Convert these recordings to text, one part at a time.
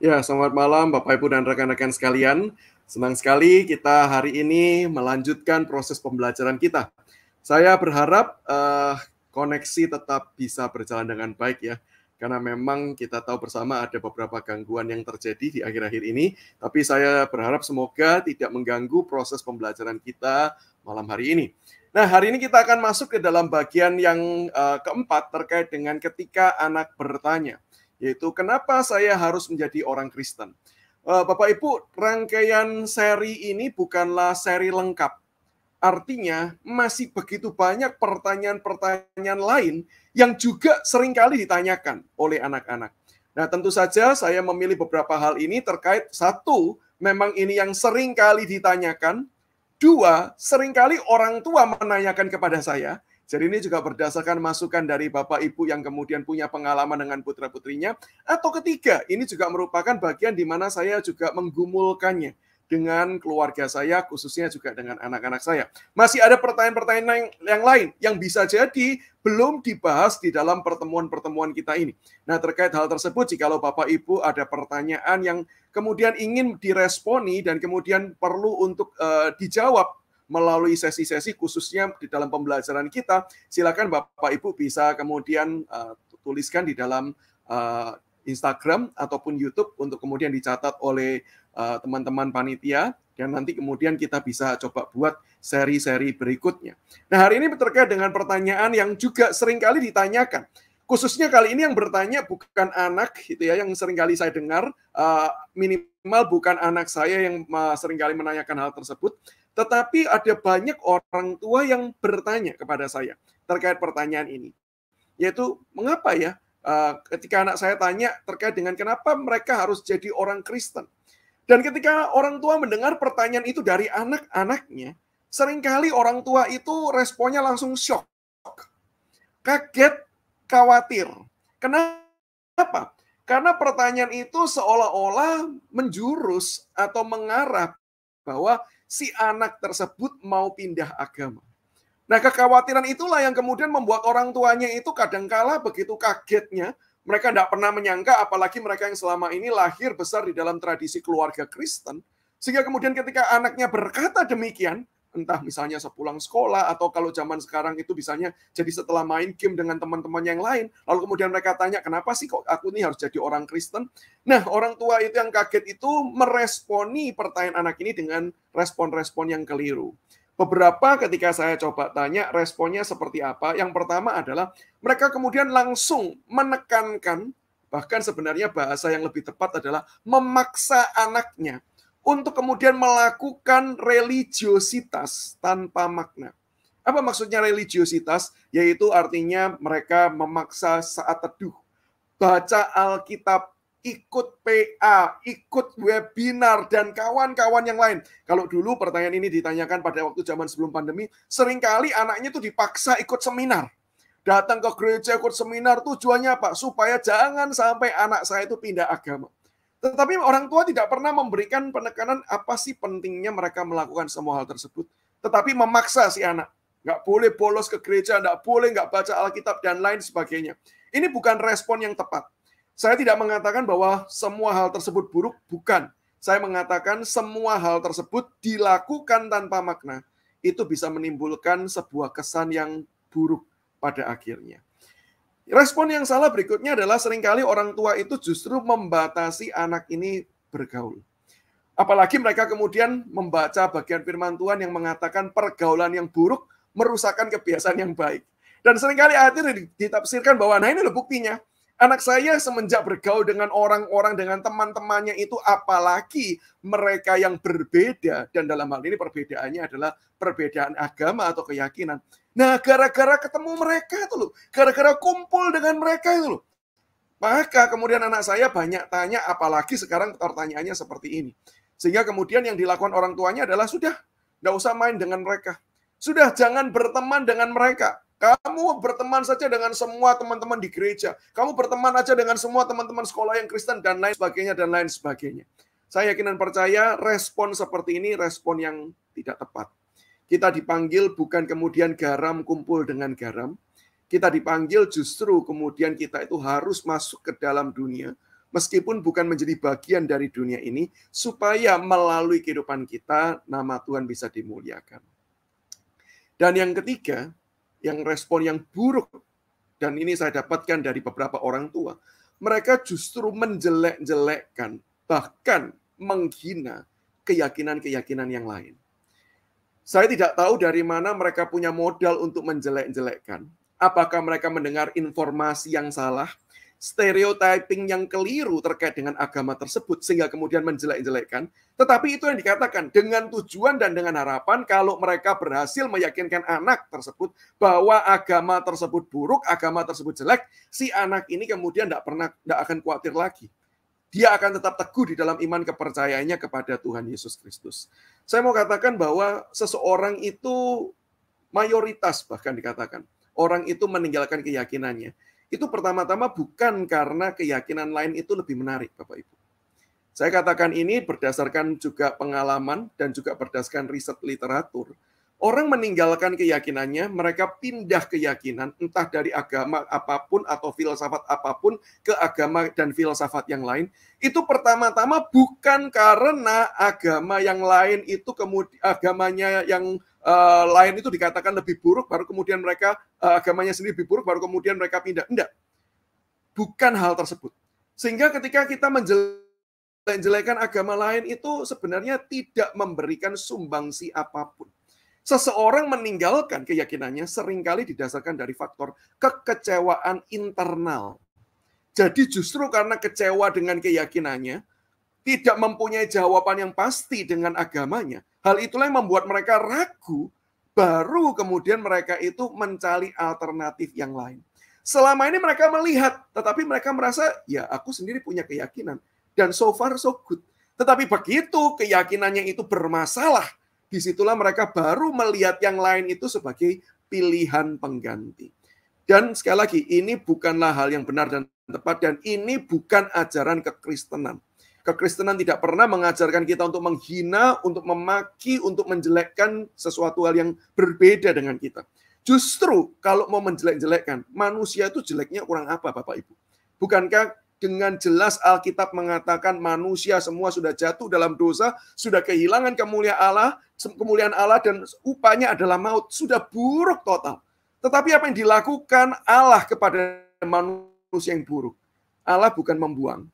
Ya, selamat malam Bapak Ibu dan rekan-rekan sekalian. Senang sekali kita hari ini melanjutkan proses pembelajaran kita. Saya berharap koneksi tetap bisa berjalan dengan baik ya. Karena memang kita tahu bersama ada beberapa gangguan yang terjadi di akhir-akhir ini. Tapi saya berharap semoga tidak mengganggu proses pembelajaran kita malam hari ini. Nah, hari ini kita akan masuk ke dalam bagian yang keempat terkait dengan ketika anak bertanya, yaitu kenapa saya harus menjadi orang Kristen. Bapak Ibu, rangkaian seri ini bukanlah seri lengkap. Artinya masih begitu banyak pertanyaan-pertanyaan lain yang juga seringkali ditanyakan oleh anak-anak. Nah, tentu saja saya memilih beberapa hal ini terkait satu, memang ini yang seringkali ditanyakan. Dua, seringkali orang tua menanyakan kepada saya. Jadi ini juga berdasarkan masukan dari Bapak Ibu yang kemudian punya pengalaman dengan putra-putrinya. Atau ketiga, ini juga merupakan bagian di mana saya juga menggumulkannya dengan keluarga saya, khususnya juga dengan anak-anak saya. Masih ada pertanyaan-pertanyaan yang lain yang bisa jadi belum dibahas di dalam pertemuan-pertemuan kita ini. Nah, terkait hal tersebut, jikalau Bapak Ibu ada pertanyaan yang kemudian ingin diresponi dan kemudian perlu untuk dijawab melalui sesi-sesi khususnya di dalam pembelajaran kita, silakan Bapak Ibu bisa kemudian tuliskan di dalam Instagram ataupun YouTube untuk kemudian dicatat oleh teman-teman panitia dan nanti kemudian kita bisa coba buat seri-seri berikutnya. Nah, hari ini terkait dengan pertanyaan yang juga seringkali ditanyakan. Khususnya kali ini yang bertanya bukan anak gitu ya, yang seringkali saya dengar, minimal bukan anak saya yang seringkali menanyakan hal tersebut, tetapi ada banyak orang tua yang bertanya kepada saya terkait pertanyaan ini. Yaitu, mengapa ya ketika anak saya tanya terkait dengan kenapa mereka harus jadi orang Kristen. Dan ketika orang tua mendengar pertanyaan itu dari anak-anaknya, seringkali orang tua itu responnya langsung shock, kaget, khawatir. Kenapa? Karena pertanyaan itu seolah-olah menjurus atau mengarah bahwa si anak tersebut mau pindah agama. Nah, kekhawatiran itulah yang kemudian membuat orang tuanya itu kadangkala begitu kagetnya, mereka tidak pernah menyangka, apalagi mereka yang selama ini lahir besar di dalam tradisi keluarga Kristen, sehingga kemudian ketika anaknya berkata demikian, entah misalnya sepulang sekolah, atau kalau zaman sekarang itu misalnya jadi setelah main game dengan teman-teman yang lain, lalu kemudian mereka tanya, kenapa sih kok aku ini harus jadi orang Kristen? Nah, orang tua itu yang kaget itu meresponi pertanyaan anak ini dengan respon-respon yang keliru. Beberapa ketika saya coba tanya responnya seperti apa. Yang pertama adalah mereka kemudian langsung menekankan, bahkan sebenarnya bahasa yang lebih tepat adalah memaksa anaknya untuk kemudian melakukan religiositas tanpa makna. Apa maksudnya religiositas? Yaitu artinya mereka memaksa saat teduh, baca Alkitab, ikut PA, ikut webinar, dan kawan-kawan yang lain. Kalau dulu pertanyaan ini ditanyakan pada waktu zaman sebelum pandemi, seringkali anaknya itu dipaksa ikut seminar. Datang ke gereja ikut seminar, tujuannya apa? Supaya jangan sampai anak saya itu pindah agama. Tetapi orang tua tidak pernah memberikan penekanan apa sih pentingnya mereka melakukan semua hal tersebut. Tetapi memaksa si anak. Nggak boleh bolos ke gereja, nggak boleh nggak baca Alkitab, dan lain sebagainya. Ini bukan respon yang tepat. Saya tidak mengatakan bahwa semua hal tersebut buruk, bukan. Saya mengatakan semua hal tersebut dilakukan tanpa makna. Itu bisa menimbulkan sebuah kesan yang buruk pada akhirnya. Respon yang salah berikutnya adalah seringkali orang tua itu justru membatasi anak ini bergaul. Apalagi mereka kemudian membaca bagian firman Tuhan yang mengatakan pergaulan yang buruk merusakkan kebiasaan yang baik. Dan seringkali akhirnya ditafsirkan bahwa nah ini loh buktinya. Anak saya semenjak bergaul dengan orang-orang, dengan teman-temannya itu, apalagi mereka yang berbeda, dan dalam hal ini perbedaannya adalah perbedaan agama atau keyakinan. Nah, gara-gara ketemu mereka itu loh, gara-gara kumpul dengan mereka itu loh, maka kemudian anak saya banyak tanya, apalagi sekarang pertanyaannya seperti ini. Sehingga kemudian yang dilakukan orang tuanya adalah, sudah, tidak usah main dengan mereka. Sudah, jangan berteman dengan mereka. Kamu berteman saja dengan semua teman-teman di gereja. Kamu berteman aja dengan semua teman-teman sekolah yang Kristen dan lain sebagainya dan lain sebagainya. Saya yakin dan percaya respon seperti ini respon yang tidak tepat. Kita dipanggil bukan kemudian garam kumpul dengan garam. Kita dipanggil justru kemudian kita itu harus masuk ke dalam dunia, meskipun bukan menjadi bagian dari dunia ini, supaya melalui kehidupan kita, nama Tuhan bisa dimuliakan. Dan yang ketiga, yang respon yang buruk, dan ini saya dapatkan dari beberapa orang tua, mereka justru menjelek-jelekkan, bahkan menghina keyakinan-keyakinan yang lain. Saya tidak tahu dari mana mereka punya modal untuk menjelek-jelekkan. Apakah mereka mendengar informasi yang salah, stereotyping yang keliru terkait dengan agama tersebut, sehingga kemudian menjelek-jelekkan. Tetapi itu yang dikatakan dengan tujuan dan dengan harapan kalau mereka berhasil meyakinkan anak tersebut bahwa agama tersebut buruk, agama tersebut jelek, si anak ini kemudian tidak akan khawatir lagi. Dia akan tetap teguh di dalam iman kepercayaannya kepada Tuhan Yesus Kristus. Saya mau katakan bahwa seseorang itu mayoritas bahkan dikatakan, orang itu meninggalkan keyakinannya. Itu pertama-tama bukan karena keyakinan lain itu lebih menarik, Bapak Ibu. Saya katakan ini berdasarkan juga pengalaman dan juga berdasarkan riset literatur. Orang meninggalkan keyakinannya, mereka pindah keyakinan, entah dari agama apapun atau filsafat apapun ke agama dan filsafat yang lain. Itu pertama-tama bukan karena agama yang lain itu kemudian agamanya yang lain itu dikatakan lebih buruk, baru kemudian mereka agamanya sendiri lebih buruk, baru kemudian mereka pindah. Enggak, bukan hal tersebut. Sehingga ketika kita menjelekkan agama lain itu sebenarnya tidak memberikan sumbangsi apapun. Seseorang meninggalkan keyakinannya seringkali didasarkan dari faktor kekecewaan internal. Jadi justru karena kecewa dengan keyakinannya, tidak mempunyai jawaban yang pasti dengan agamanya, hal itulah yang membuat mereka ragu, baru kemudian mereka itu mencari alternatif yang lain. Selama ini mereka melihat, tetapi mereka merasa, ya aku sendiri punya keyakinan, dan so far so good. Tetapi begitu keyakinannya itu bermasalah, disitulah mereka baru melihat yang lain itu sebagai pilihan pengganti. Dan sekali lagi, ini bukanlah hal yang benar dan tepat, dan ini bukan ajaran kekristenan. Kekristenan tidak pernah mengajarkan kita untuk menghina, untuk memaki, untuk menjelekkan sesuatu hal yang berbeda dengan kita. Justru kalau mau menjelek-jelekkan, manusia itu jeleknya kurang apa, Bapak Ibu? Bukankah dengan jelas Alkitab mengatakan manusia semua sudah jatuh dalam dosa, sudah kehilangan kemuliaan Allah dan upahnya adalah maut, sudah buruk total. Tetapi apa yang dilakukan Allah kepada manusia yang buruk? Allah bukan membuang.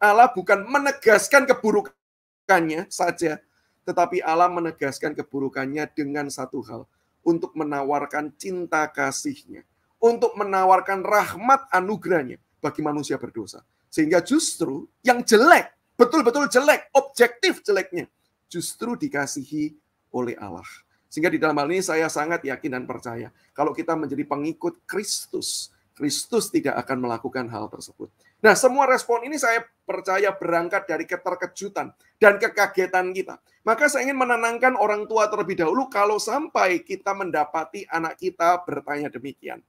Allah bukan menegaskan keburukannya saja, tetapi Allah menegaskan keburukannya dengan satu hal, untuk menawarkan cinta kasih-Nya, untuk menawarkan rahmat anugerah-Nya bagi manusia berdosa. Sehingga justru yang jelek, betul-betul jelek, objektif jeleknya, justru dikasihi oleh Allah. Sehingga di dalam hal ini saya sangat yakin dan percaya, kalau kita menjadi pengikut Kristus, Kristus tidak akan melakukan hal tersebut. Nah, semua respon ini saya percaya berangkat dari keterkejutan dan kekagetan kita. Maka saya ingin menenangkan orang tua terlebih dahulu kalau sampai kita mendapati anak kita bertanya demikian.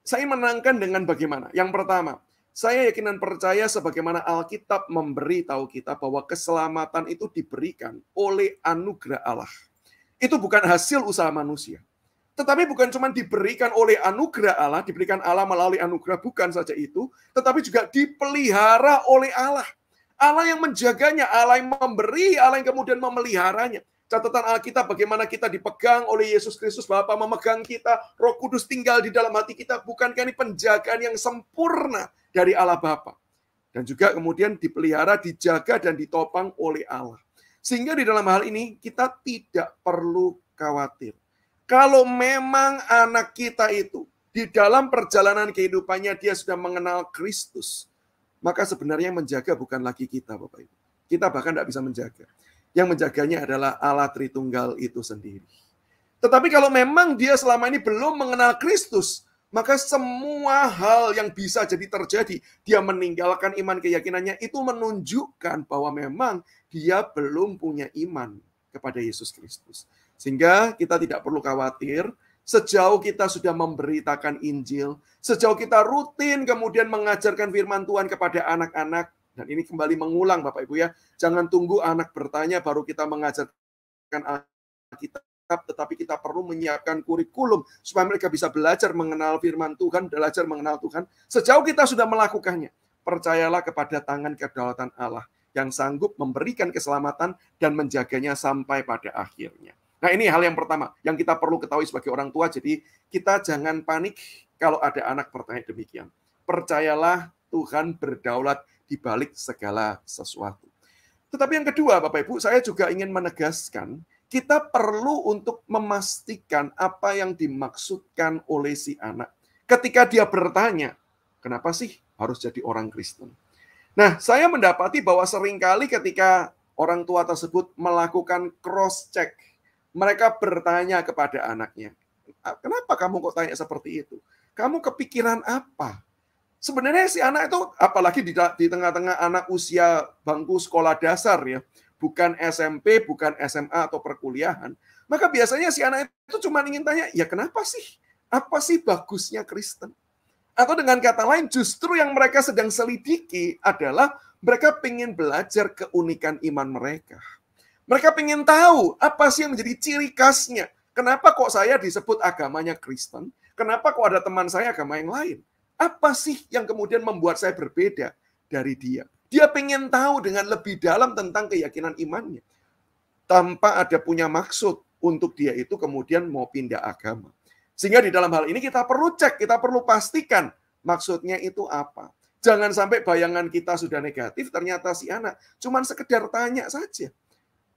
Saya menenangkan dengan bagaimana? Yang pertama, saya yakin dan percaya sebagaimana Alkitab memberitahu kita bahwa keselamatan itu diberikan oleh anugerah Allah. Itu bukan hasil usaha manusia. Tetapi bukan cuma diberikan oleh anugerah Allah, diberikan Allah melalui anugerah, bukan saja itu, tetapi juga dipelihara oleh Allah. Allah yang menjaganya, Allah yang memberi, Allah yang kemudian memeliharanya. Catatan Alkitab bagaimana kita dipegang oleh Yesus Kristus, Bapa memegang kita, Roh Kudus tinggal di dalam hati kita. Bukankah ini penjagaan yang sempurna dari Allah Bapa? Dan juga kemudian dipelihara, dijaga, dan ditopang oleh Allah. Sehingga di dalam hal ini kita tidak perlu khawatir. Kalau memang anak kita itu di dalam perjalanan kehidupannya dia sudah mengenal Kristus, maka sebenarnya yang menjaga bukan lagi kita, Bapak Ibu. Kita bahkan tidak bisa menjaga. Yang menjaganya adalah Allah Tritunggal itu sendiri. Tetapi kalau memang dia selama ini belum mengenal Kristus, maka semua hal yang bisa jadi terjadi, dia meninggalkan iman keyakinannya, itu menunjukkan bahwa memang dia belum punya iman kepada Yesus Kristus. Sehingga kita tidak perlu khawatir, sejauh kita sudah memberitakan Injil, sejauh kita rutin kemudian mengajarkan firman Tuhan kepada anak-anak, dan ini kembali mengulang Bapak Ibu ya, jangan tunggu anak bertanya baru kita mengajarkan Alkitab, tetapi kita perlu menyiapkan kurikulum supaya mereka bisa belajar mengenal firman Tuhan, belajar mengenal Tuhan. Sejauh kita sudah melakukannya, percayalah kepada tangan kedaulatan Allah yang sanggup memberikan keselamatan dan menjaganya sampai pada akhirnya. Nah, ini hal yang pertama yang kita perlu ketahui sebagai orang tua. Jadi kita jangan panik kalau ada anak bertanya demikian. Percayalah Tuhan berdaulat di balik segala sesuatu. Tetapi yang kedua, Bapak Ibu, saya juga ingin menegaskan, kita perlu untuk memastikan apa yang dimaksudkan oleh si anak. Ketika dia bertanya, kenapa sih harus jadi orang Kristen? Nah, saya mendapati bahwa seringkali ketika orang tua tersebut melakukan cross-check, mereka bertanya kepada anaknya, kenapa kamu kok tanya seperti itu? Kamu kepikiran apa? Sebenarnya si anak itu, apalagi di tengah-tengah anak usia bangku sekolah dasar ya, bukan SMP, bukan SMA atau perkuliahan, maka biasanya si anak itu cuma ingin tanya, ya kenapa sih? Apa sih bagusnya Kristen? Atau dengan kata lain, justru yang mereka sedang selidiki adalah mereka ingin belajar keunikan iman mereka. Mereka ingin tahu apa sih yang menjadi ciri khasnya. Kenapa kok saya disebut agamanya Kristen? Kenapa kok ada teman saya agama yang lain? Apa sih yang kemudian membuat saya berbeda dari dia? Dia ingin tahu dengan lebih dalam tentang keyakinan imannya. Tanpa ada punya maksud untuk dia itu kemudian mau pindah agama. Sehingga di dalam hal ini kita perlu cek, kita perlu pastikan maksudnya itu apa. Jangan sampai bayangan kita sudah negatif, ternyata si anak cuma sekedar tanya saja.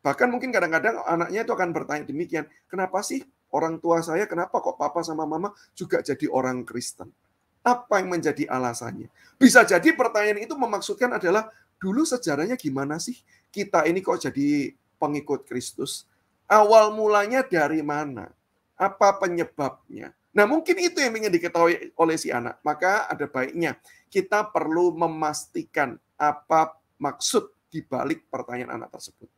Bahkan mungkin kadang-kadang anaknya itu akan bertanya demikian, kenapa sih orang tua saya, kenapa kok papa sama mama juga jadi orang Kristen? Apa yang menjadi alasannya? Bisa jadi pertanyaan itu memaksudkan adalah, dulu sejarahnya gimana sih? Kita ini kok jadi pengikut Kristus? Awal mulanya dari mana? Apa penyebabnya? Nah, mungkin itu yang ingin diketahui oleh si anak. Maka ada baiknya kita perlu memastikan apa maksud di balik pertanyaan anak tersebut.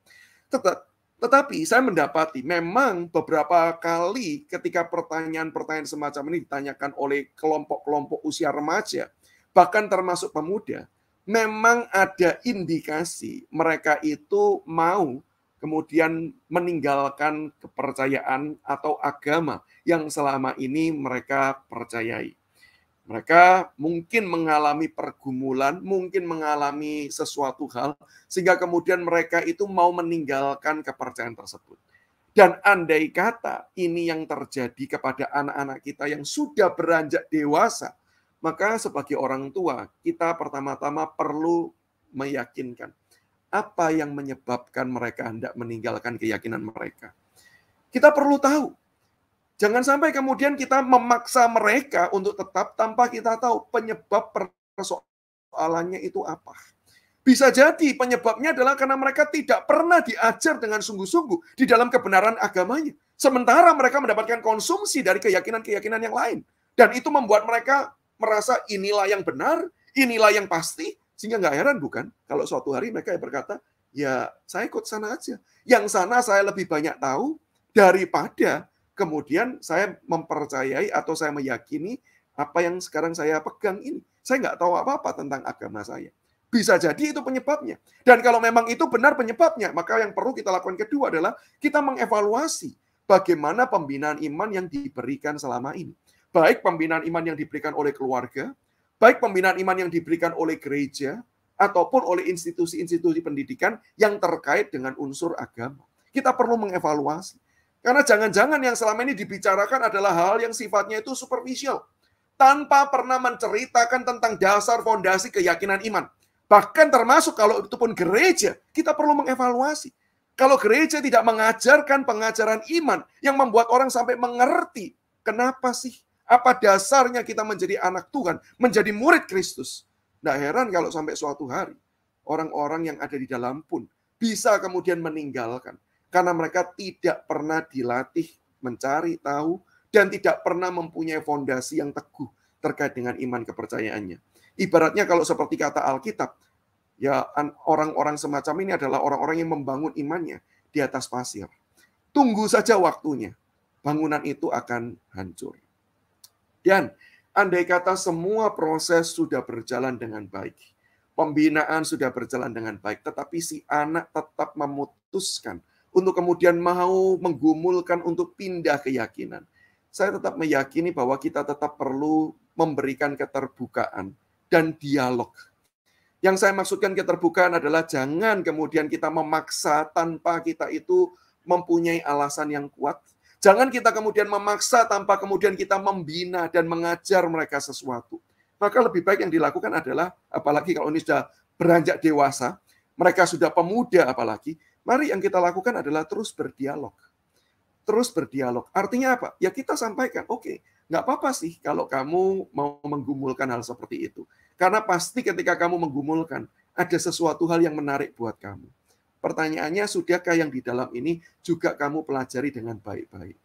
Tetapi saya mendapati memang beberapa kali ketika pertanyaan-pertanyaan semacam ini ditanyakan oleh kelompok-kelompok usia remaja, bahkan termasuk pemuda, memang ada indikasi mereka itu mau kemudian meninggalkan kepercayaan atau agama yang selama ini mereka percayai. Mereka mungkin mengalami pergumulan, mungkin mengalami sesuatu hal, sehingga kemudian mereka itu mau meninggalkan kepercayaan tersebut. Dan andai kata ini yang terjadi kepada anak-anak kita yang sudah beranjak dewasa, maka sebagai orang tua, kita pertama-tama perlu meyakinkan apa yang menyebabkan mereka hendak meninggalkan keyakinan mereka. Kita perlu tahu. Jangan sampai kemudian kita memaksa mereka untuk tetap tanpa kita tahu penyebab persoalannya itu apa. Bisa jadi penyebabnya adalah karena mereka tidak pernah diajar dengan sungguh-sungguh di dalam kebenaran agamanya. Sementara mereka mendapatkan konsumsi dari keyakinan-keyakinan yang lain. Dan itu membuat mereka merasa inilah yang benar, inilah yang pasti. Sehingga nggak heran bukan kalau suatu hari mereka berkata, ya saya ikut sana aja. Yang sana saya lebih banyak tahu daripada kemudian saya mempercayai atau saya meyakini apa yang sekarang saya pegang ini. Saya nggak tahu apa-apa tentang agama saya. Bisa jadi itu penyebabnya. Dan kalau memang itu benar penyebabnya, maka yang perlu kita lakukan kedua adalah kita mengevaluasi bagaimana pembinaan iman yang diberikan selama ini. Baik pembinaan iman yang diberikan oleh keluarga, baik pembinaan iman yang diberikan oleh gereja, ataupun oleh institusi-institusi pendidikan yang terkait dengan unsur agama. Kita perlu mengevaluasi. Karena jangan-jangan yang selama ini dibicarakan adalah hal yang sifatnya itu superficial. Tanpa pernah menceritakan tentang dasar fondasi keyakinan iman. Bahkan termasuk kalau itu pun gereja, kita perlu mengevaluasi. Kalau gereja tidak mengajarkan pengajaran iman yang membuat orang sampai mengerti, kenapa sih? Apa dasarnya kita menjadi anak Tuhan, menjadi murid Kristus? Tidak heran kalau sampai suatu hari, orang-orang yang ada di dalam pun bisa kemudian meninggalkan. Karena mereka tidak pernah dilatih mencari tahu dan tidak pernah mempunyai fondasi yang teguh terkait dengan iman kepercayaannya. Ibaratnya kalau seperti kata Alkitab, ya orang-orang semacam ini adalah orang-orang yang membangun imannya di atas pasir. Tunggu saja waktunya, bangunan itu akan hancur. Dan andai kata semua proses sudah berjalan dengan baik, pembinaan sudah berjalan dengan baik, tetapi si anak tetap memutuskan untuk kemudian mau menggumulkan untuk pindah keyakinan. Saya tetap meyakini bahwa kita tetap perlu memberikan keterbukaan dan dialog Yang saya maksudkan keterbukaan adalah jangan kemudian kita memaksa tanpa kita itu mempunyai alasan yang kuat. Jangan kita kemudian memaksa tanpa kemudian kita membina dan mengajar mereka sesuatu. Maka lebih baik yang dilakukan adalah, apalagi kalau ini sudah beranjak dewasa, mereka sudah pemuda apalagi, mari yang kita lakukan adalah terus berdialog. Terus berdialog. Artinya apa? Ya kita sampaikan, oke, nggak apa-apa sih kalau kamu mau menggumulkan hal seperti itu. Karena pasti ketika kamu menggumulkan, ada sesuatu hal yang menarik buat kamu. Pertanyaannya, sudahkah yang di dalam ini juga kamu pelajari dengan baik-baik?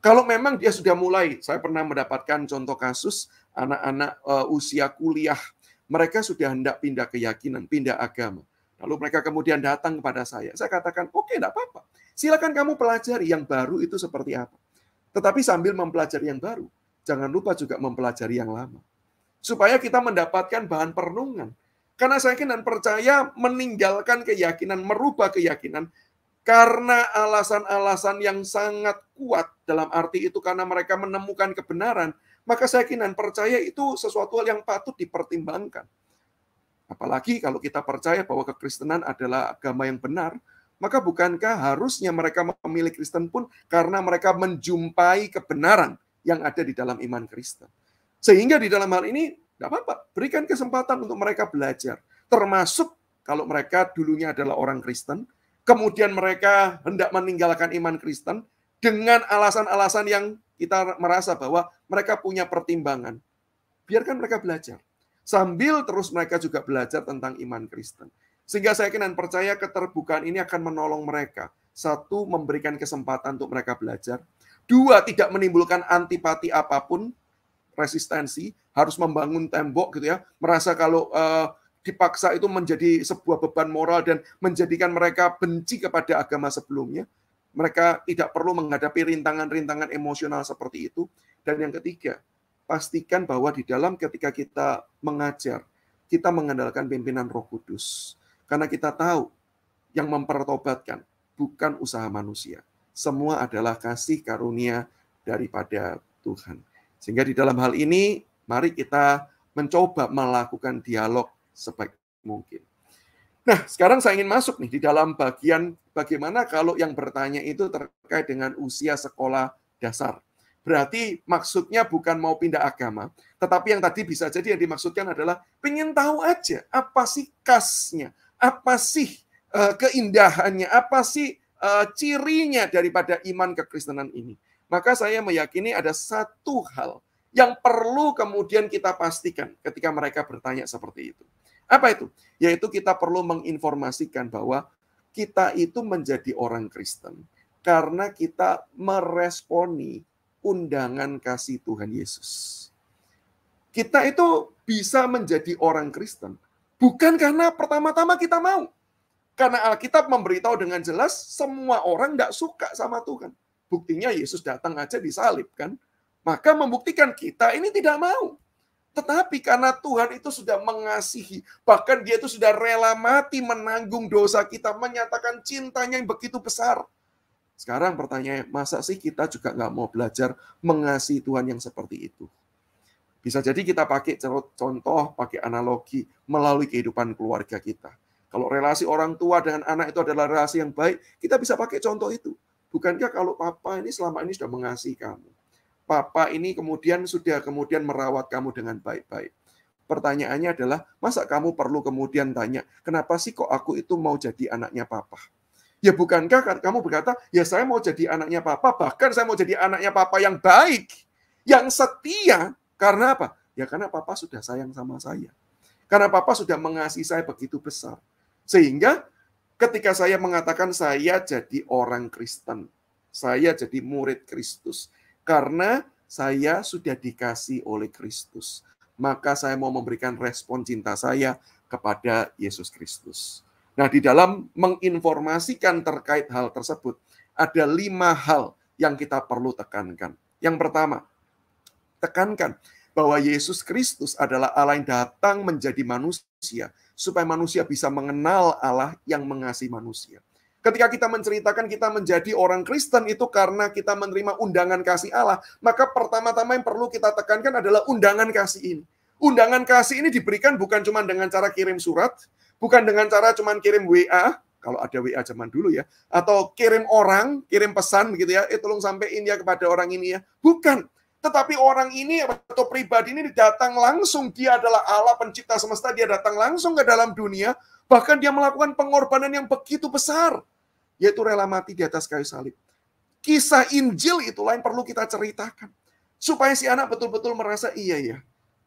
Kalau memang dia sudah mulai, saya pernah mendapatkan contoh kasus anak-anak usia kuliah, mereka sudah hendak pindah keyakinan, pindah agama. Lalu mereka kemudian datang kepada saya katakan, oke, enggak apa-apa. Silakan kamu pelajari yang baru itu seperti apa. Tetapi sambil mempelajari yang baru, jangan lupa juga mempelajari yang lama. Supaya kita mendapatkan bahan perenungan. Karena saya yakin dan percaya meninggalkan keyakinan, merubah keyakinan, karena alasan-alasan yang sangat kuat, dalam arti itu karena mereka menemukan kebenaran, maka saya yakin dan percaya itu sesuatu hal yang patut dipertimbangkan. Apalagi kalau kita percaya bahwa kekristenan adalah agama yang benar, maka bukankah harusnya mereka memilih Kristen pun karena mereka menjumpai kebenaran yang ada di dalam iman Kristen. Sehingga di dalam hal ini, tidak apa-apa, berikan kesempatan untuk mereka belajar. Termasuk kalau mereka dulunya adalah orang Kristen, kemudian mereka hendak meninggalkan iman Kristen dengan alasan-alasan yang kita merasa bahwa mereka punya pertimbangan. Biarkan mereka belajar. Sambil terus mereka juga belajar tentang iman Kristen. Sehingga saya yakin dan percaya keterbukaan ini akan menolong mereka. Satu, memberikan kesempatan untuk mereka belajar. Dua, tidak menimbulkan antipati apapun, resistensi, harus membangun tembok gitu ya. Merasa kalau dipaksa itu menjadi sebuah beban moral dan menjadikan mereka benci kepada agama sebelumnya. Mereka tidak perlu menghadapi rintangan-rintangan emosional seperti itu. Dan yang ketiga, pastikan bahwa di dalam ketika kita mengajar, kita mengandalkan pimpinan Roh Kudus. Karena kita tahu yang mempertobatkan bukan usaha manusia. Semua adalah kasih karunia daripada Tuhan. Sehingga di dalam hal ini, mari kita mencoba melakukan dialog sebaik mungkin. Nah, sekarang saya ingin masuk nih di dalam bagian bagaimana kalau yang bertanya itu terkait dengan usia sekolah dasar. Berarti maksudnya bukan mau pindah agama, tetapi yang tadi bisa jadi yang dimaksudkan adalah pengen tahu aja apa sih khasnya, apa sih keindahannya, apa sih cirinya daripada iman kekristenan ini. Maka saya meyakini ada satu hal yang perlu kemudian kita pastikan ketika mereka bertanya seperti itu. Apa itu? Yaitu kita perlu menginformasikan bahwa kita itu menjadi orang Kristen karena kita meresponi undangan kasih Tuhan Yesus. Kita itu bisa menjadi orang Kristen bukan karena pertama-tama kita mau. Karena Alkitab memberitahu dengan jelas semua orang tidak suka sama Tuhan. Buktinya Yesus datang aja disalib kan. Maka membuktikan kita ini tidak mau. Tetapi karena Tuhan itu sudah mengasihi, bahkan dia itu sudah rela mati menanggung dosa kita, menyatakan cintanya yang begitu besar. Sekarang pertanyaannya, masa sih kita juga nggak mau belajar mengasihi Tuhan yang seperti itu? Bisa jadi kita pakai contoh, pakai analogi melalui kehidupan keluarga kita. Kalau relasi orang tua dengan anak itu adalah relasi yang baik, kita bisa pakai contoh itu. Bukankah kalau papa ini selama ini sudah mengasihi kamu? Papa ini sudah merawat kamu dengan baik-baik. Pertanyaannya adalah, masa kamu perlu kemudian tanya, kenapa sih kok aku itu mau jadi anaknya papa? Ya bukankah kamu berkata, ya saya mau jadi anaknya papa, bahkan saya mau jadi anaknya papa yang baik, yang setia. Karena apa? Ya karena papa sudah sayang sama saya. Karena papa sudah mengasihi saya begitu besar. Sehingga ketika saya mengatakan saya jadi orang Kristen, saya jadi murid Kristus, karena saya sudah dikasih oleh Kristus, maka saya mau memberikan respon cinta saya kepada Yesus Kristus. Nah, di dalam menginformasikan terkait hal tersebut, ada 5 hal yang kita perlu tekankan. Yang pertama, tekankan bahwa Yesus Kristus adalah Allah yang datang menjadi manusia, supaya manusia bisa mengenal Allah yang mengasihi manusia. Ketika kita menceritakan kita menjadi orang Kristen itu karena kita menerima undangan kasih Allah, maka pertama-tama yang perlu kita tekankan adalah undangan kasih ini. Undangan kasih ini diberikan bukan cuma dengan cara kirim surat, bukan dengan cara cuma kirim WA, kalau ada WA zaman dulu ya, atau kirim orang, kirim pesan begitu ya, tolong sampein ya kepada orang ini ya. Bukan. Tetapi orang ini atau pribadi ini datang langsung, dia adalah Allah pencipta semesta, dia datang langsung ke dalam dunia, bahkan dia melakukan pengorbanan yang begitu besar, yaitu rela mati di atas kayu salib. Kisah Injil itulah yang perlu kita ceritakan. Supaya si anak betul-betul merasa, iya ya,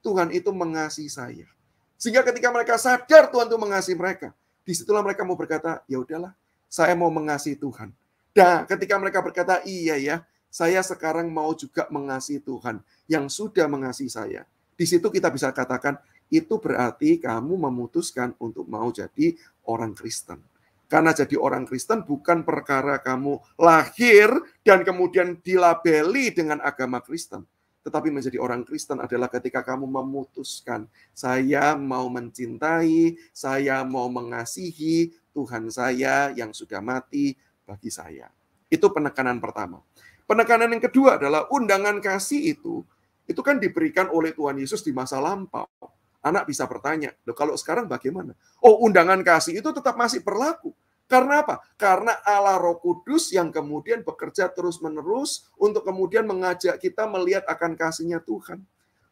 Tuhan itu mengasihi saya. Sehingga ketika mereka sadar Tuhan itu mengasihi mereka, disitulah mereka mau berkata, ya udahlah, saya mau mengasihi Tuhan. Dan ketika mereka berkata, iya ya, saya sekarang mau juga mengasihi Tuhan yang sudah mengasihi saya. Di situ kita bisa katakan, itu berarti kamu memutuskan untuk mau jadi orang Kristen. Karena jadi orang Kristen bukan perkara kamu lahir dan kemudian dilabeli dengan agama Kristen. Tetapi menjadi orang Kristen adalah ketika kamu memutuskan, saya mau mencintai, saya mau mengasihi Tuhan saya yang sudah mati bagi saya. Itu penekanan pertama. Penekanan yang kedua adalah undangan kasih itu kan diberikan oleh Tuhan Yesus di masa lampau. Anak bisa bertanya, loh kalau sekarang bagaimana? Oh, undangan kasih itu tetap masih berlaku. Karena apa? Karena Allah Roh Kudus yang kemudian bekerja terus-menerus untuk kemudian mengajak kita melihat akan kasih-Nya Tuhan.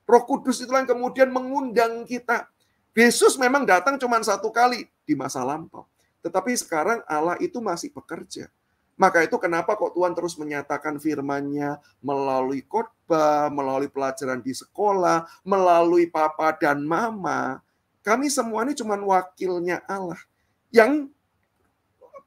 Roh Kudus itulah yang kemudian mengundang kita. Yesus memang datang cuma satu kali di masa lampau. Tetapi sekarang Allah itu masih bekerja. Maka itu kenapa kok Tuhan terus menyatakan firman-Nya melalui khotbah, melalui pelajaran di sekolah, melalui papa dan mama. Kami semua ini cuma wakilnya Allah yang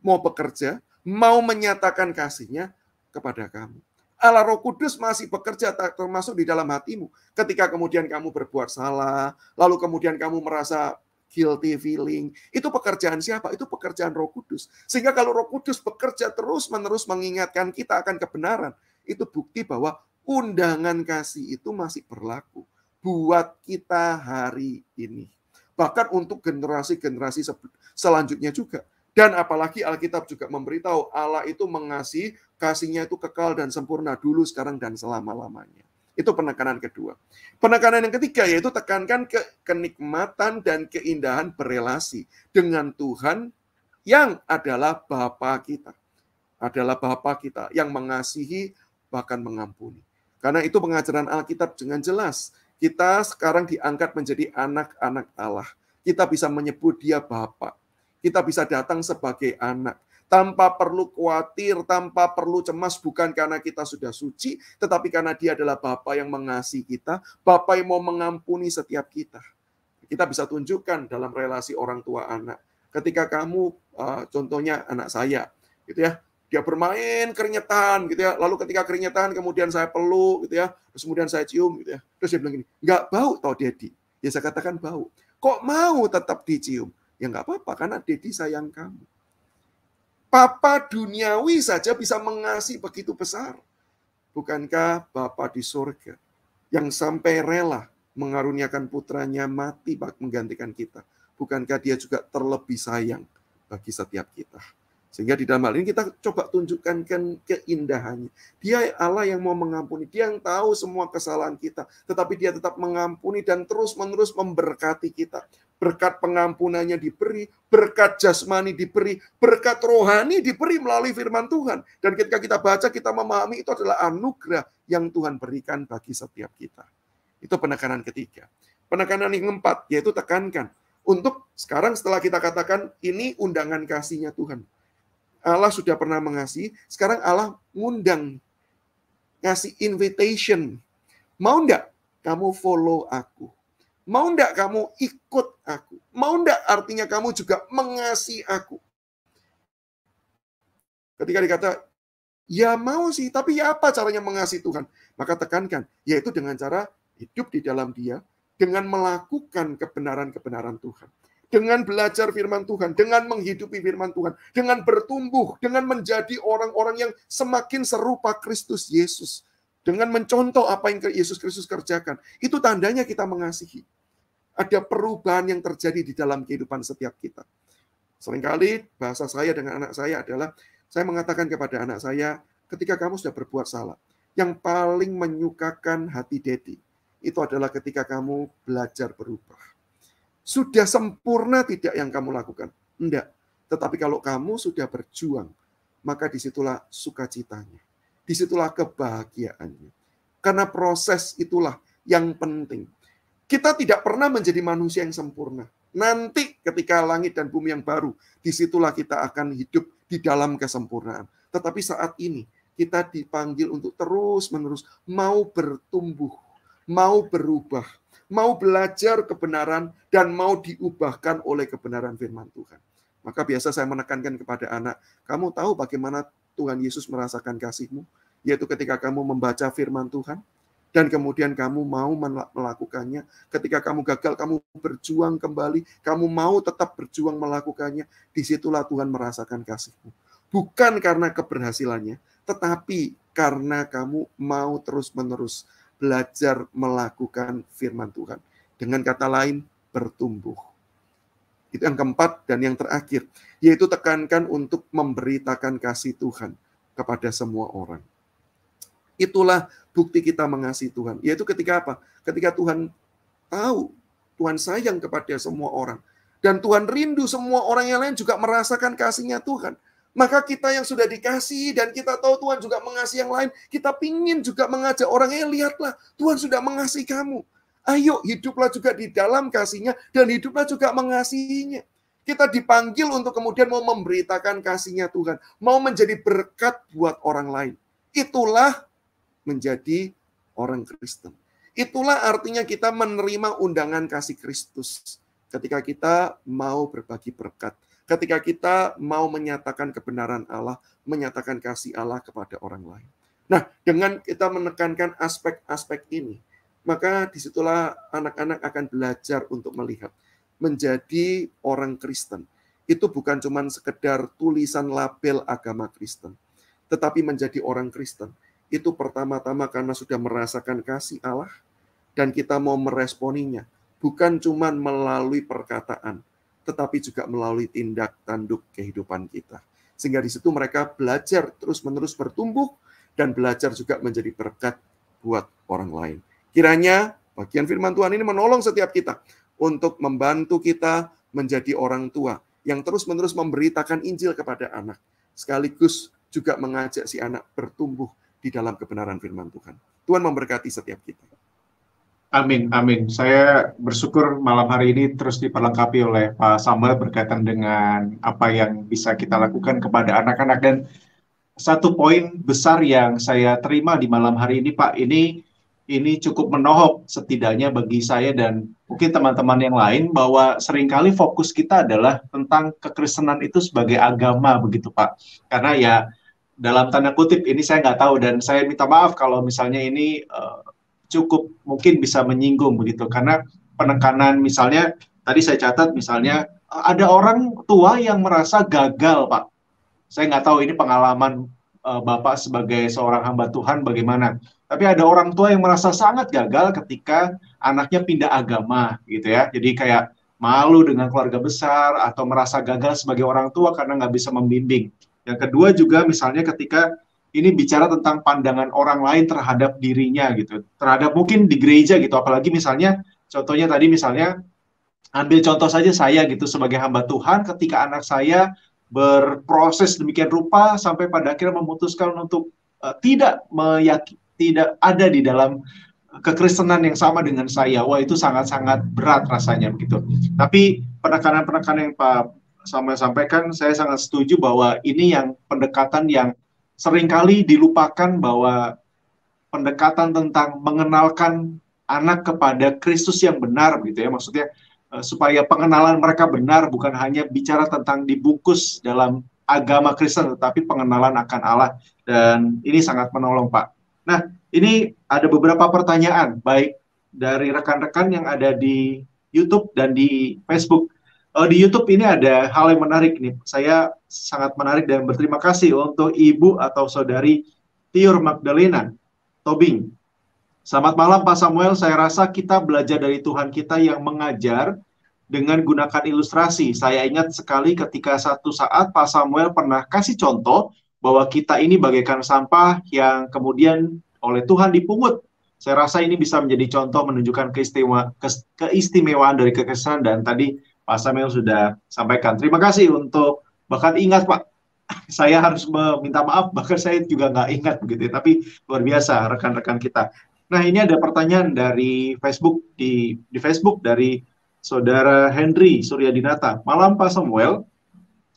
mau bekerja, mau menyatakan kasih-Nya kepada kamu. Allah Roh Kudus masih bekerja termasuk di dalam hatimu. Ketika kemudian kamu berbuat salah, lalu kemudian kamu merasa guilty feeling, itu pekerjaan siapa? Itu pekerjaan Roh Kudus. Sehingga kalau Roh Kudus bekerja terus-menerus mengingatkan kita akan kebenaran, itu bukti bahwa undangan kasih itu masih berlaku buat kita hari ini. Bahkan untuk generasi-generasi selanjutnya juga. Dan apalagi Alkitab juga memberitahu Allah itu mengasihi, kasih-Nya itu kekal dan sempurna dulu, sekarang, dan selama-lamanya. Itu penekanan kedua. Penekanan yang ketiga yaitu tekankan kenikmatan dan keindahan berelasi dengan Tuhan yang adalah Bapa kita. Adalah Bapa kita yang mengasihi bahkan mengampuni. Karena itu pengajaran Alkitab dengan jelas. Kita sekarang diangkat menjadi anak-anak Allah. Kita bisa menyebut Dia Bapa. Kita bisa datang sebagai anak. Tanpa perlu khawatir, tanpa perlu cemas, bukan karena kita sudah suci, tetapi karena Dia adalah Bapa yang mengasihi kita, Bapa yang mau mengampuni setiap kita. Kita bisa tunjukkan dalam relasi orang tua anak. Ketika kamu, contohnya anak saya, gitu ya, dia bermain keringetan, gitu ya, lalu ketika keringetan kemudian saya peluk, gitu ya, terus kemudian saya cium, gitu ya, terus dia bilang gini, nggak bau toh Dedi? Ya saya katakan bau. Kok mau tetap dicium? Ya nggak apa-apa, karena Dedi sayang kamu. Papa duniawi saja bisa mengasihi begitu besar. Bukankah Bapa di surga yang sampai rela mengaruniakan putranya mati menggantikan kita? Bukankah Dia juga terlebih sayang bagi setiap kita? Sehingga di dalam hal ini kita coba tunjukkan keindahannya. Dia Allah yang mau mengampuni. Dia yang tahu semua kesalahan kita. Tetapi Dia tetap mengampuni dan terus-menerus memberkati kita. Berkat pengampunannya diberi, berkat jasmani diberi, berkat rohani diberi melalui firman Tuhan. Dan ketika kita baca, kita memahami itu adalah anugerah yang Tuhan berikan bagi setiap kita. Itu penekanan ketiga. Penekanan yang keempat, yaitu tekankan. Untuk sekarang setelah kita katakan, ini undangan kasih-Nya Tuhan. Allah sudah pernah mengasihi, sekarang Allah ngundang, ngasih invitation. Mau enggak kamu follow aku? Mau enggak kamu ikut aku? Mau enggak artinya kamu juga mengasihi aku? Ketika dikata, ya mau sih, tapi ya apa caranya mengasihi Tuhan? Maka tekankan, yaitu dengan cara hidup di dalam Dia, dengan melakukan kebenaran-kebenaran Tuhan. Dengan belajar firman Tuhan, dengan menghidupi firman Tuhan, dengan bertumbuh, dengan menjadi orang-orang yang semakin serupa Kristus Yesus. Dengan mencontoh apa yang Yesus Kristus kerjakan. Itu tandanya kita mengasihi. Ada perubahan yang terjadi di dalam kehidupan setiap kita. Seringkali bahasa saya dengan anak saya adalah, saya mengatakan kepada anak saya, ketika kamu sudah berbuat salah, yang paling menyukakan hati Dedi, itu adalah ketika kamu belajar berubah. Sudah sempurna tidak yang kamu lakukan? Enggak. Tetapi kalau kamu sudah berjuang, maka disitulah sukacitanya. Disitulah kebahagiaannya. Karena proses itulah yang penting. Kita tidak pernah menjadi manusia yang sempurna. Nanti ketika langit dan bumi yang baru, disitulah kita akan hidup di dalam kesempurnaan. Tetapi saat ini, kita dipanggil untuk terus-menerus mau bertumbuh, mau berubah, mau belajar kebenaran, dan mau diubahkan oleh kebenaran firman Tuhan. Maka biasa saya menekankan kepada anak, kamu tahu bagaimana Tuhan Yesus merasakan kasih-Mu? Yaitu ketika kamu membaca firman Tuhan, dan kemudian kamu mau melakukannya. Ketika kamu gagal, kamu berjuang kembali, kamu mau tetap berjuang melakukannya, disitulah Tuhan merasakan kasih-Mu. Bukan karena keberhasilannya, tetapi karena kamu mau terus-menerus belajar melakukan firman Tuhan. Dengan kata lain, bertumbuh. Itu yang keempat dan yang terakhir, yaitu tekankan untuk memberitakan kasih Tuhan kepada semua orang. Itulah bukti kita mengasihi Tuhan. Yaitu ketika apa? Ketika Tuhan tahu, Tuhan sayang kepada semua orang. Dan Tuhan rindu semua orang yang lain juga merasakan kasih-Nya Tuhan. Maka kita yang sudah dikasihi dan kita tahu Tuhan juga mengasihi yang lain, kita pingin juga mengajak orang, lihatlah, Tuhan sudah mengasihi kamu. Ayo hiduplah juga di dalam kasih-Nya dan hiduplah juga mengasihinya. Kita dipanggil untuk kemudian mau memberitakan kasih-Nya Tuhan. Mau menjadi berkat buat orang lain. Itulah menjadi orang Kristen. Itulah artinya kita menerima undangan kasih Kristus. Ketika kita mau berbagi berkat. Ketika kita mau menyatakan kebenaran Allah, menyatakan kasih Allah kepada orang lain. Nah, dengan kita menekankan aspek-aspek ini, maka disitulah anak-anak akan belajar untuk melihat. Menjadi orang Kristen. Itu bukan cuma sekedar tulisan label agama Kristen. Tetapi menjadi orang Kristen. Itu pertama-tama karena sudah merasakan kasih Allah dan kita mau meresponinya. Bukan cuma melalui perkataan, tetapi juga melalui tindak tanduk kehidupan kita. Sehingga di situ mereka belajar terus-menerus bertumbuh dan belajar juga menjadi berkat buat orang lain. Kiranya bagian firman Tuhan ini menolong setiap kita untuk membantu kita menjadi orang tua yang terus-menerus memberitakan Injil kepada anak. Sekaligus juga mengajak si anak bertumbuh di dalam kebenaran firman Tuhan. Tuhan memberkati setiap kita. Amin, amin. Saya bersyukur malam hari ini terus diperlengkapi oleh Pak Samuel berkaitan dengan apa yang bisa kita lakukan kepada anak-anak. Dan satu poin besar yang saya terima di malam hari ini, Pak, ini cukup menohok setidaknya bagi saya dan mungkin teman-teman yang lain, bahwa seringkali fokus kita adalah tentang kekristenan itu sebagai agama, begitu Pak. Karena ya, dalam tanda kutip ini saya nggak tahu dan saya minta maaf kalau misalnya ini cukup mungkin bisa menyinggung begitu, karena penekanan misalnya tadi saya catat misalnya ada orang tua yang merasa gagal, Pak. Saya nggak tahu ini pengalaman Bapak sebagai seorang hamba Tuhan bagaimana, tapi ada orang tua yang merasa sangat gagal ketika anaknya pindah agama gitu ya, jadi kayak malu dengan keluarga besar atau merasa gagal sebagai orang tua karena nggak bisa membimbing. Yang kedua juga misalnya ketika ini bicara tentang pandangan orang lain terhadap dirinya gitu, terhadap mungkin di gereja gitu, apalagi misalnya contohnya tadi misalnya ambil contoh saja saya gitu sebagai hamba Tuhan, ketika anak saya berproses demikian rupa sampai pada akhirnya memutuskan untuk tidak ada di dalam kekristenan yang sama dengan saya, wah itu sangat-sangat berat rasanya begitu. Tapi penekanan-penekanan yang Pak Samuel sampaikan, saya sangat setuju bahwa ini yang pendekatan yang seringkali dilupakan, bahwa pendekatan tentang mengenalkan anak kepada Kristus yang benar gitu ya, maksudnya supaya pengenalan mereka benar, bukan hanya bicara tentang dibungkus dalam agama Kristen, tetapi pengenalan akan Allah, dan ini sangat menolong Pak. Nah, ini ada beberapa pertanyaan, baik dari rekan-rekan yang ada di YouTube dan di Facebook. Di YouTube ini ada hal yang menarik nih. Saya sangat menarik dan berterima kasih untuk Ibu atau Saudari Tiur Magdalena Tobing. Selamat malam Pak Samuel, saya rasa kita belajar dari Tuhan kita yang mengajar dengan gunakan ilustrasi. Saya ingat sekali ketika satu saat Pak Samuel pernah kasih contoh bahwa kita ini bagaikan sampah yang kemudian oleh Tuhan dipungut Saya rasa ini bisa menjadi contoh menunjukkan keistimewaan dari kekristenan, dan tadi Pak Samuel sudah sampaikan. Terima kasih untuk bahkan ingat Pak. Saya harus meminta maaf, bahkan saya juga nggak ingat begitu ya. Tapi luar biasa rekan-rekan kita. Nah, ini ada pertanyaan dari Facebook di Facebook dari Saudara Henry Suryadinata. Malam Pak Samuel,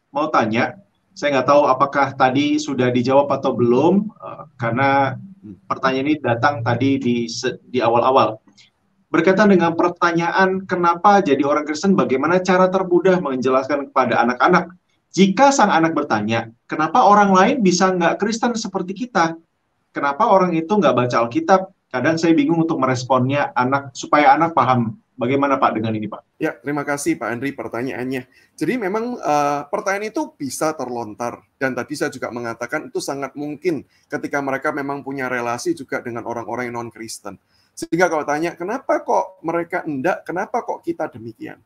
mau tanya, saya nggak tahu apakah tadi sudah dijawab atau belum, karena pertanyaan ini datang tadi di awal-awal. Berkaitan dengan pertanyaan kenapa jadi orang Kristen, bagaimana cara termudah menjelaskan kepada anak-anak. Jika sang anak bertanya, kenapa orang lain bisa nggak Kristen seperti kita? Kenapa orang itu nggak baca Alkitab? Kadang saya bingung untuk meresponnya supaya anak paham. Bagaimana Pak dengan ini Pak? Ya, terima kasih Pak Andri pertanyaannya. Jadi memang pertanyaan itu bisa terlontar. Dan tadi saya juga mengatakan itu sangat mungkin ketika mereka memang punya relasi juga dengan orang-orang yang non-Kristen. Sehingga kalau tanya, kenapa kok mereka enggak, kenapa kok kita demikian?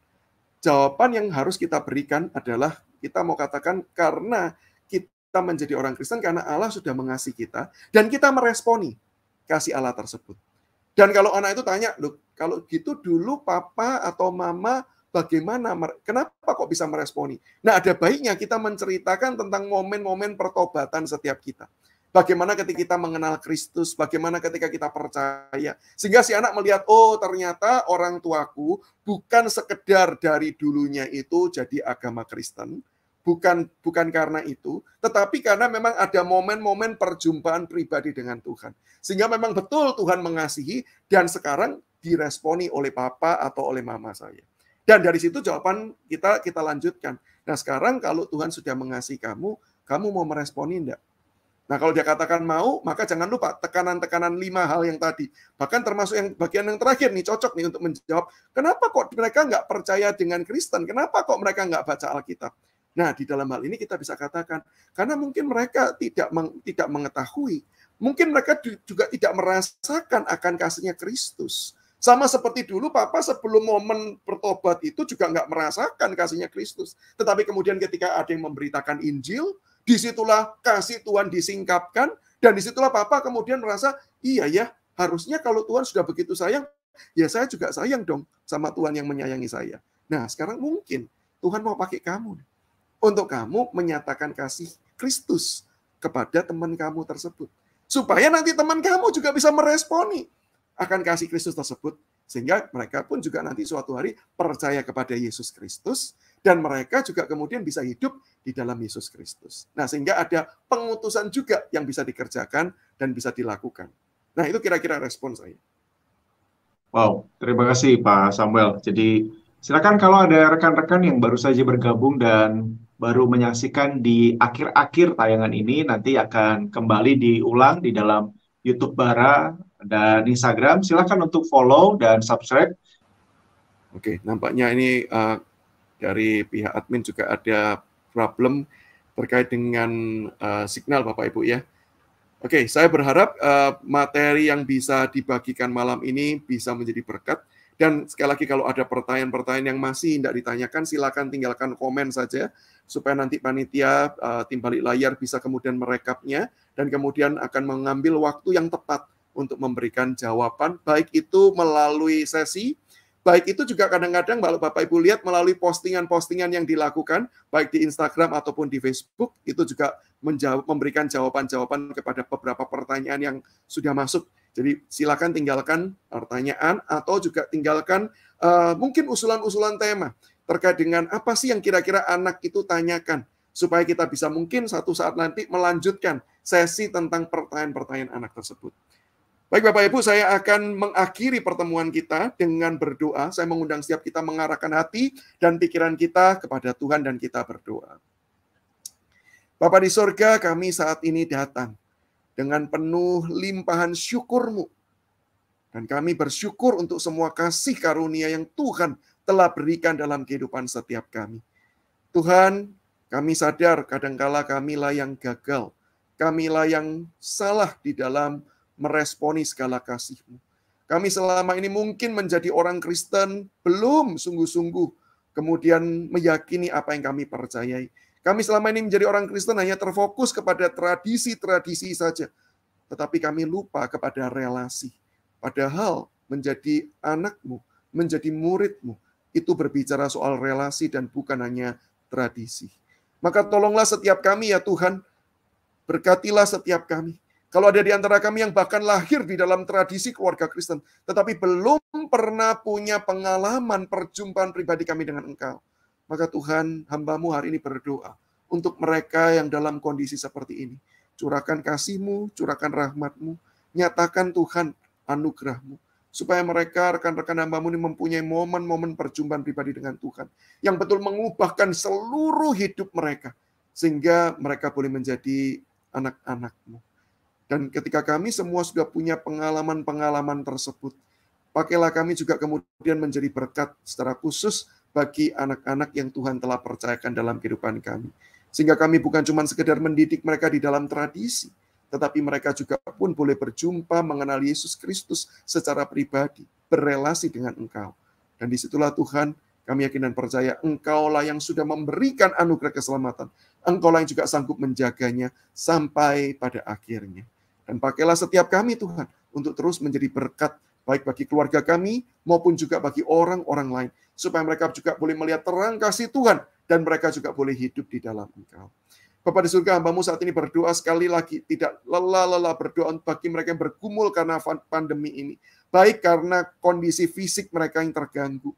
Jawaban yang harus kita berikan adalah, kita mau katakan karena kita menjadi orang Kristen, karena Allah sudah mengasihi kita, dan kita meresponi kasih Allah tersebut. Dan kalau anak itu tanya, loh, kalau gitu dulu papa atau mama bagaimana, kenapa kok bisa meresponi? Nah, ada baiknya kita menceritakan tentang momen-momen pertobatan setiap kita. Bagaimana ketika kita mengenal Kristus, bagaimana ketika kita percaya. Sehingga si anak melihat, oh ternyata orang tuaku bukan sekedar dari dulunya itu jadi agama Kristen, bukan karena itu, tetapi karena memang ada momen-momen perjumpaan pribadi dengan Tuhan. Sehingga memang betul Tuhan mengasihi, dan sekarang diresponi oleh papa atau oleh mama saya. Dan dari situ jawaban kita lanjutkan. Nah sekarang kalau Tuhan sudah mengasihi kamu mau meresponi enggak? Nah kalau dia katakan mau, maka jangan lupa tekanan-tekanan 5 hal yang tadi. Bahkan termasuk yang bagian yang terakhir nih, cocok nih untuk menjawab, kenapa kok mereka nggak percaya dengan Kristen? Kenapa kok mereka nggak baca Alkitab? Nah, di dalam hal ini kita bisa katakan, karena mungkin mereka tidak mengetahui, mungkin mereka juga tidak merasakan akan kasihnya Kristus. Sama seperti dulu Papa sebelum momen bertobat itu juga nggak merasakan kasihnya Kristus. Tetapi kemudian ketika ada yang memberitakan Injil, disitulah kasih Tuhan disingkapkan, dan disitulah Papa kemudian merasa, iya ya, harusnya kalau Tuhan sudah begitu sayang, ya saya juga sayang dong sama Tuhan yang menyayangi saya. Nah, sekarang mungkin Tuhan mau pakai kamu untuk kamu menyatakan kasih Kristus kepada teman kamu tersebut. Supaya nanti teman kamu juga bisa meresponi akan kasih Kristus tersebut. Sehingga mereka pun juga nanti suatu hari percaya kepada Yesus Kristus, dan mereka juga kemudian bisa hidup di dalam Yesus Kristus. Nah, sehingga ada pengutusan juga yang bisa dikerjakan dan bisa dilakukan. Nah, itu kira-kira respon saya. Wow, terima kasih Pak Samuel. Jadi silakan kalau ada rekan-rekan yang baru saja bergabung dan baru menyaksikan di akhir-akhir tayangan ini, nanti akan kembali diulang di dalam YouTube Bara dan Instagram. Silakan untuk follow dan subscribe. Oke, nampaknya ini dari pihak admin juga ada problem terkait dengan signal Bapak Ibu ya. Oke, saya berharap materi yang bisa dibagikan malam ini bisa menjadi berkat. Dan sekali lagi kalau ada pertanyaan-pertanyaan yang masih tidak ditanyakan, silakan tinggalkan komen saja, supaya nanti panitia tim balik layar bisa kemudian merekapnya, dan kemudian akan mengambil waktu yang tepat untuk memberikan jawaban, baik itu melalui sesi, baik itu juga kadang-kadang kalau Bapak Ibu lihat melalui postingan-postingan yang dilakukan, baik di Instagram ataupun di Facebook, itu juga memberikan jawaban-jawaban kepada beberapa pertanyaan yang sudah masuk. Jadi silakan tinggalkan pertanyaan atau juga tinggalkan mungkin usulan-usulan tema terkait dengan apa sih yang kira-kira anak itu tanyakan, supaya kita bisa mungkin satu saat nanti melanjutkan sesi tentang pertanyaan-pertanyaan anak tersebut. Baik Bapak Ibu, saya akan mengakhiri pertemuan kita dengan berdoa. Saya mengundang setiap kita mengarahkan hati dan pikiran kita kepada Tuhan dan kita berdoa. Bapa di sorga, kami saat ini datang dengan penuh limpahan syukur-Mu. Dan kami bersyukur untuk semua kasih karunia yang Tuhan telah berikan dalam kehidupan setiap kami. Tuhan, kami sadar kadangkala kamilah yang gagal. Kamilah yang salah di dalam meresponi segala kasih-Mu. Kami selama ini mungkin menjadi orang Kristen belum sungguh-sungguh kemudian meyakini apa yang kami percayai. Kami selama ini menjadi orang Kristen hanya terfokus kepada tradisi-tradisi saja. Tetapi kami lupa kepada relasi. Padahal menjadi anakmu, menjadi muridmu, itu berbicara soal relasi dan bukan hanya tradisi. Maka tolonglah setiap kami ya Tuhan, berkatilah setiap kami. Kalau ada di antara kami yang bahkan lahir di dalam tradisi keluarga Kristen, tetapi belum pernah punya pengalaman perjumpaan pribadi kami dengan Engkau, maka Tuhan, hamba-Mu hari ini berdoa untuk mereka yang dalam kondisi seperti ini. Curahkan kasih-Mu, curahkan rahmat-Mu, nyatakan Tuhan anugerah-Mu, supaya mereka, rekan-rekan hamba-Mu ini mempunyai momen-momen perjumpaan pribadi dengan Tuhan, yang betul mengubahkan seluruh hidup mereka, sehingga mereka boleh menjadi anak-anak-Mu. Dan ketika kami semua sudah punya pengalaman-pengalaman tersebut, pakailah kami juga kemudian menjadi berkat secara khusus bagi anak-anak yang Tuhan telah percayakan dalam kehidupan kami. Sehingga kami bukan cuma sekedar mendidik mereka di dalam tradisi, tetapi mereka juga pun boleh berjumpa mengenal Yesus Kristus secara pribadi, berelasi dengan Engkau. Dan disitulah Tuhan, kami yakin dan percaya Engkaulah yang sudah memberikan anugerah keselamatan. Engkaulah yang juga sanggup menjaganya sampai pada akhirnya. Dan pakailah setiap kami Tuhan untuk terus menjadi berkat baik bagi keluarga kami maupun juga bagi orang-orang lain, supaya mereka juga boleh melihat terang kasih Tuhan dan mereka juga boleh hidup di dalam Engkau. Bapa di surga, hamba-Mu saat ini berdoa sekali lagi, tidak lelah-lelah berdoa bagi mereka yang bergumul karena pandemi ini, baik karena kondisi fisik mereka yang terganggu,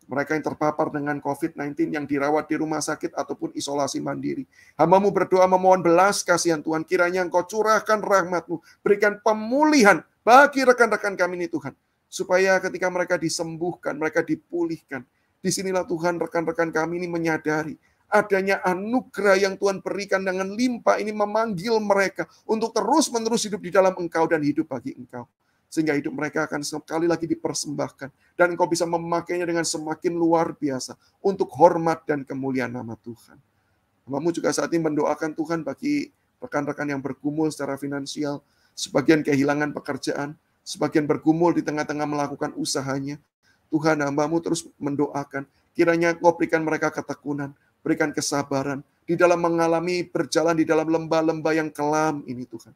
mereka yang terpapar dengan COVID-19 yang dirawat di rumah sakit ataupun isolasi mandiri. Hamba-Mu berdoa memohon belas kasihan Tuhan, kiranya Engkau curahkan rahmat-Mu, berikan pemulihan bagi rekan-rekan kami ini Tuhan, supaya ketika mereka disembuhkan, mereka dipulihkan. Disinilah Tuhan, rekan-rekan kami ini menyadari adanya anugerah yang Tuhan berikan dengan limpah ini memanggil mereka untuk terus-menerus hidup di dalam Engkau dan hidup bagi Engkau. Sehingga hidup mereka akan sekali lagi dipersembahkan. Dan Engkau bisa memakainya dengan semakin luar biasa untuk hormat dan kemuliaan nama Tuhan. Hamba-Mu juga saat ini mendoakan Tuhan bagi rekan-rekan yang bergumul secara finansial, sebagian kehilangan pekerjaan, sebagian bergumul di tengah-tengah melakukan usahanya. Tuhan, hamba-Mu terus mendoakan, kiranya Engkau berikan mereka ketekunan, berikan kesabaran, di dalam mengalami berjalan di dalam lembah-lembah yang kelam ini Tuhan.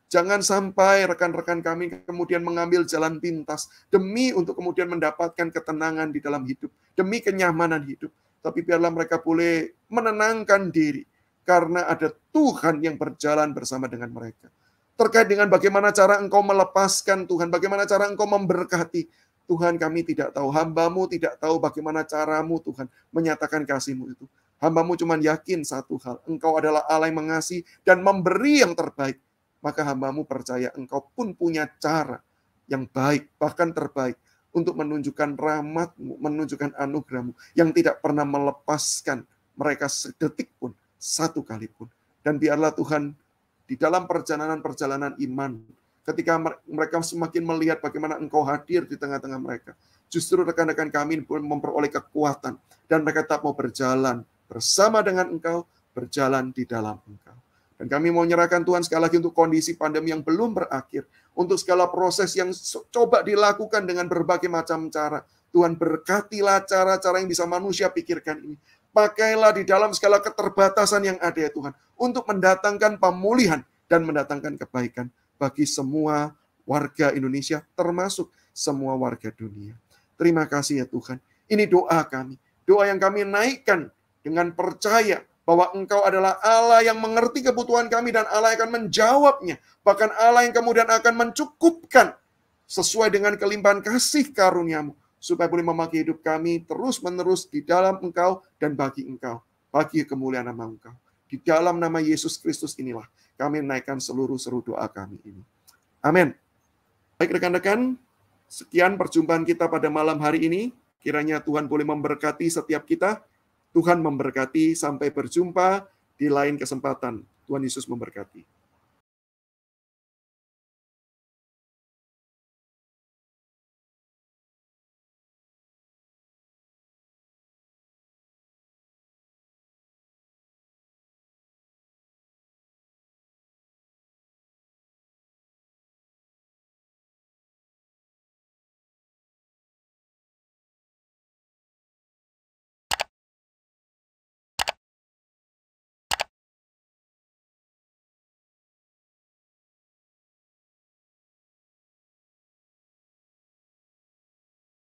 Jangan sampai rekan-rekan kami kemudian mengambil jalan pintas demi untuk kemudian mendapatkan ketenangan di dalam hidup, demi kenyamanan hidup. Tapi biarlah mereka boleh menenangkan diri karena ada Tuhan yang berjalan bersama dengan mereka. Terkait dengan bagaimana cara Engkau melepaskan Tuhan, bagaimana cara Engkau memberkati, Tuhan kami tidak tahu, hamba-Mu tidak tahu bagaimana caramu Tuhan menyatakan kasih-Mu itu. Hamba-Mu cuma yakin satu hal, Engkau adalah Allah yang mengasihi dan memberi yang terbaik. Maka hamba-Mu percaya Engkau pun punya cara yang baik, bahkan terbaik, untuk menunjukkan rahmat-Mu, menunjukkan anugerah-Mu, yang tidak pernah melepaskan mereka sedetik pun, satu kali pun. Dan biarlah Tuhan, di dalam perjalanan-perjalanan iman, ketika mereka semakin melihat bagaimana Engkau hadir di tengah-tengah mereka, justru rekan-rekan kami memperoleh kekuatan, dan mereka tetap mau berjalan bersama dengan Engkau, berjalan di dalam Engkau. Dan kami mau menyerahkan Tuhan sekali lagi untuk kondisi pandemi yang belum berakhir. Untuk segala proses yang coba dilakukan dengan berbagai macam cara. Tuhan berkatilah cara-cara yang bisa manusia pikirkan ini. Pakailah di dalam segala keterbatasan yang ada ya Tuhan. Untuk mendatangkan pemulihan dan mendatangkan kebaikan bagi semua warga Indonesia, termasuk semua warga dunia. Terima kasih ya Tuhan. Ini doa kami. Doa yang kami naikkan dengan percaya bahwa Engkau adalah Allah yang mengerti kebutuhan kami dan Allah yang akan menjawabnya. Bahkan Allah yang kemudian akan mencukupkan sesuai dengan kelimpahan kasih karunia-Mu. Supaya boleh memakai hidup kami terus-menerus di dalam Engkau dan bagi Engkau. Bagi kemuliaan nama Engkau. Di dalam nama Yesus Kristus inilah kami menaikkan seluruh seru doa kami ini. Amin. Baik rekan-rekan, sekian perjumpaan kita pada malam hari ini. Kiranya Tuhan boleh memberkati setiap kita. Tuhan memberkati, sampai berjumpa di lain kesempatan. Tuhan Yesus memberkati.